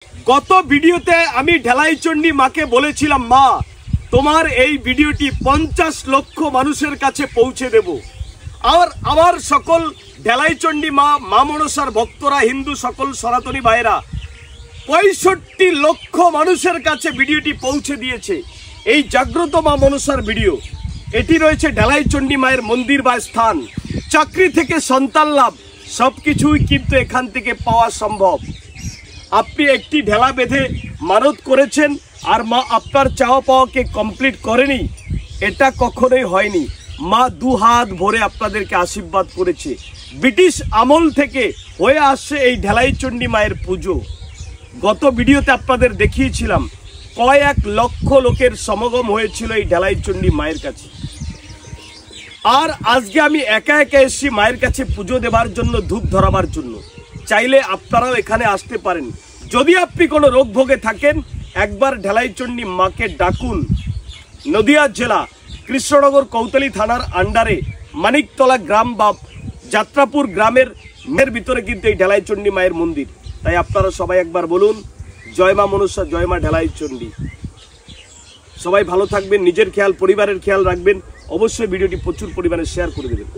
গত ভিডিওতে আমি ঢেলাইচণ্ডী মাকে বলেছিলাম, মা তোমার এই ভিডিওটি 50 লক্ষ মানুষের কাছে পৌঁছে দেব। আর আমার সকল ঢেলাইচণ্ডী মা মনসার ভক্তরা, হিন্দু সকল সনাতনী ভাইরা 65 লক্ষ মানুষের কাছে ভিডিওটি পৌঁছে দিয়েছে। এই জাগ্রত মা মনসার ভিডিও এটি রয়েছে ঢেলাইচণ্ডী মায়ের মন্দির বা স্থান। চাকরি থেকে সন্তান লাভ সবকিছুই কিন্তু এখান থেকে পাওয়া সম্ভব। আপনি একটি ঢেলা বেঁধে মানত করেছেন আর মা আপনার চাওয়া পাওয়াকে কমপ্লিট করেনি, এটা কখনোই হয়নি। মা 2 হাত ভরে আপনাদেরকে আশীর্বাদ করেছে। ব্রিটিশ আমল থেকে হয়ে আসছে এই ঢেলাইচণ্ডী মায়ের পুজো। গত ভিডিওতে আপনাদের দেখিয়েছিলাম কয়েক লক্ষ লোকের সমাগম হয়েছিল এই ঢেলাইচণ্ডী মায়ের কাছে। আর আজকে আমি একা একা এসেছি মায়ের কাছে পুজো দেবার জন্য, ধূপ ধরাবার জন্য। চাইলে আপনারাও এখানে আসতে পারেন। যদি আপনি কোনো রোগ ভোগে থাকেন, একবার ঢেলাইচণ্ডী মাকে ডাকুন। নদিয়া জেলা কৃষ্ণনগর কৌতলী থানার আন্ডারে মানিকতলা গ্রাম বা যাত্রাপুর গ্রামের ভিতরে কিন্তু এই ঢেলাইচণ্ডী মায়ের মন্দির। তাই আপনারা সবাই একবার বলুন, জয় মা মনসা, জয় মা ঢেলাইচণ্ডী। সবাই ভালো থাকবেন, নিজের খেয়াল, পরিবারের খেয়াল রাখবেন। অবশ্যই ভিডিওটি প্রচুর পরিমাণে শেয়ার করে দেবেন।